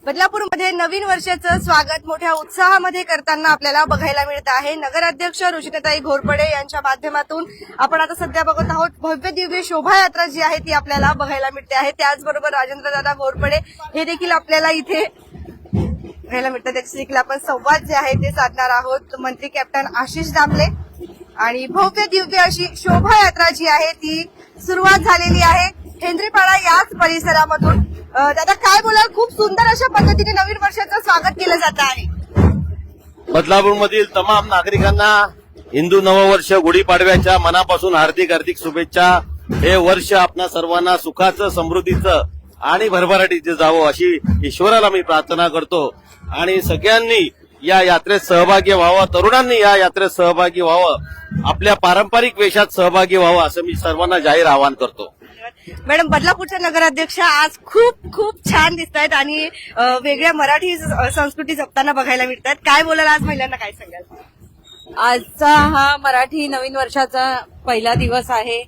बदलापूरमध्ये नवीन वर्षाचं स्वागत मोठ्या उत्साहामध्ये करताना आपल्याला बघायला मिळत आहे। नगराध्यक्ष रुचिताताई घोरपडे यांच्या माध्यमातून आपण आता सध्या बघत आहोत भव्य दिव्य शोभायात्रा जी आहे ती आपल्याला बघायला मिळते आहे। त्याचबरोबर राजेंद्रदादा घोरपडे हे देखील आपल्याला इथे बघायला मिळतात। त्याचे देखील आपण संवाद जे आहे ते साधणार आहोत। मंत्री कॅप्टन आशिष दामले आणि भव्य दिव्य अशी शोभायात्रा जी आहे ती सुरुवात झालेली आहे हेंद्रीपाडा याच परिसरामधून। दादा काय बोलाल, खूप सुंदर अशा पद्धतीने नवीन वर्षाचं स्वागत केलं जात आहे। बदलापूरमधील तमाम नागरिकांना हिंदू नववर्ष गुढीपाडव्याच्या मनापासून हार्दिक हार्दिक शुभेच्छा। हे वर्ष आपणा सर्वांना सुखाचं, समृद्धीचं आणि भरभराटीचं जावं अशी ईश्वराला मी प्रार्थना करतो आणि सगळ्यांनी या यात्रेत सहभागी व्हावं, तरुणांनी या यात्रेत सहभागी व्हावं, आपल्या पारंपरिक वेशात सहभागी व्हावं असं मी सर्वांना जाहीर आवाहन करतो। मॅडम, बदलापूरच्या नगराध्यक्ष आज खूप खूप छान दिसत आहेत आणि वेगळ्या मराठी संस्कृती जपताना बघायला मिळतात। काय बोलाल, आज महिलांना काय सांगाल? आजचा हा मराठी नवीन वर्षाचा पहिला दिवस आहे।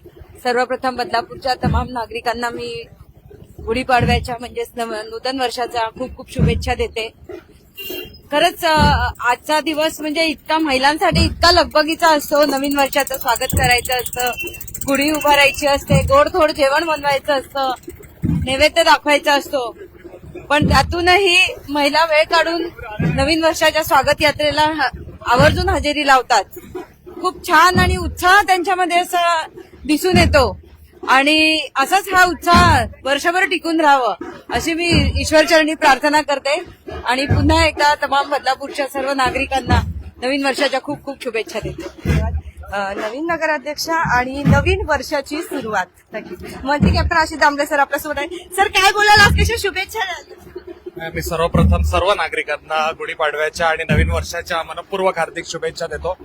सर्वप्रथम बदलापूरच्या तमाम नागरिकांना मी गुढीपाडव्याच्या म्हणजेच नूतन वर्षाच्या खूप खूप शुभेच्छा देते। खरंच आजचा दिवस म्हणजे इतका महिलांसाठी इतका लगबगीचा असतो। नवीन वर्षाचं स्वागत करायचं असतं, गुढी उभारायची असते, गोडधोड जेवण बनवायचं असतं, नैवेद्य दाखवायचा असतो, पण त्यातूनही महिला वेळ काढून नवीन वर्षाच्या स्वागत यात्रेला आवर्जून हजेरी लावतात। खूप छान आणि उत्साह त्यांच्यामध्ये असा दिसून येतो आणि असाच हा उत्साह वर्षभर टिकून राहावं अशी मी ईश्वरचरणी प्रार्थना करते आणि पुन्हा एकदा तमाम बदलापूरच्या सर्व नागरिकांना नवीन वर्षाच्या खूप खूप शुभेच्छा देते। नवीन नगराध्यक्ष आणि नवीन वर्षाची सुरुवात नक्की। मंत्री कॅप्टन आशिष दामले सर आपल्यासोबत आहे। सर काय बोलाल, आज कशा शुभेच्छा द्याल? मी सर्वप्रथम सर्व नागरिकांना गुढीपाडव्याच्या आणि नवीन वर्षाच्या मनपूर्वक हार्दिक शुभेच्छा देतो।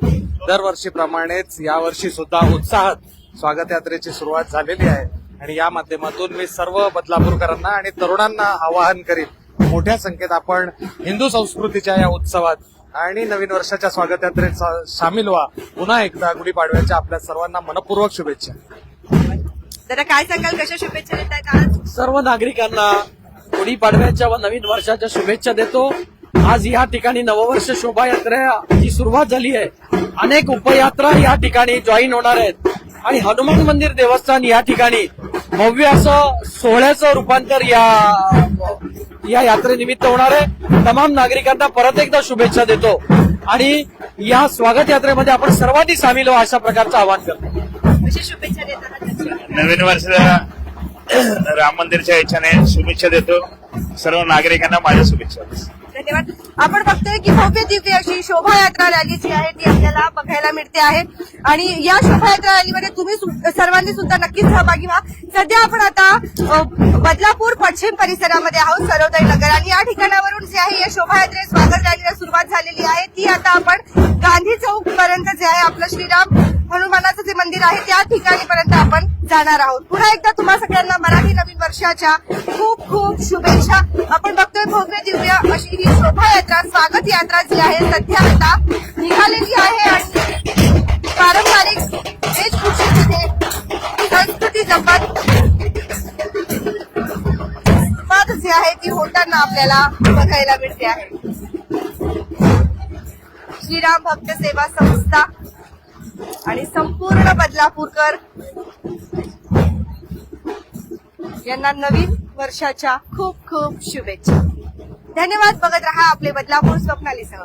दरवर्षीप्रमाणेच यावर्षी सुद्धा उत्साहात स्वागत यात्रेची सुरुवात झालेली आहे आणि या माध्यमातून मी सर्व बदलापूरकरांना आणि तरुणांना आवाहन करीन मोठ्या संख्येत आपण हिंदू संस्कृतीच्या या उत्सवात आणि नवीन वर्षाच्या स्वागत यात्रेत सामील व्हा। पुन्हा एकदा गुढीपाडव्याच्या आपल्या सर्वांना मनपूर्वक शुभेच्छा। दादा काय सांगाल, कशा शुभेच्छा देत आहेत आज? सर्व नागरिकांना गुढीपाडव्याच्या व नवीन वर्षाच्या शुभेच्छा देतो। आज या ठिकाणी नववर्ष शोभायात्रेची सुरुवात झाली आहे। अनेक उपयात्रा या ठिकाणी जॉईन होणार आहेत आणि हनुमान मंदिर देवस्थान या ठिकाणी भव्य असं सोहळ्याचं रूपांतर या यात्रेनिमित्त होणार आहे। तमाम नागरिकांना परत एकदा शुभेच्छा देतो आणि या स्वागत यात्रेमध्ये आपण सर्वांनी सामील व्हा अशा प्रकारचं आवाहन करतो। कशा शुभेच्छा देत आहात? नवीन वर्षाला राम मंदिरच्या इच्छाने शुभेच्छा देतो। सर्व नागरिकांना माझ्या शुभेच्छा। धन्यवाद। आपण बघतोय की भव्य दिव्य अशी शोभायात्रा रॅली जी आहे ती आपल्याला बघायला मिळते आहे आणि या शोभायात्रा रॅलीमध्ये तुम्ही सर्वांनी सुद्धा नक्कीच सहभागी व्हा। सध्या आपण आता बदलापूर पश्चिम परिसरामध्ये आहोत, सर्वोदय नगर, आणि या ठिकाणावरून जे आहे या शोभायात्रे स्वागत रॅलीला सुरुवात झालेली आहे ती आता आपण गांधी चौक पर्यंत जे आहे आपलं श्रीराम हनुमानाचं जे मंदिर आहे त्या ठिकाणी पर्यंत आपण जाणार आहोत। पुन्हा एकदा तुम्हा सगळ्यांना मराठी नवीन वर्षाच्या खूप खूप शुभेच्छा। आपण बघतोय भव्य दिव्य अशी ही शोभायात्रा स्वागत यात्रा जी आहे सध्या आता निघालेली आहे आणि पारंपरिक वेशभूषेमध्ये संस्कृती जपत जे आहे ती होताना आपल्याला बघायला मिळते आहे। श्रीराम भक्त सेवा संस्था आणि संपूर्ण बदलापूरकर यांना नवीन वर्षाच्या खूप खूप शुभेच्छा। धन्यवाद। बघत रहा आपले बदलापूर स्वप्नालीसह।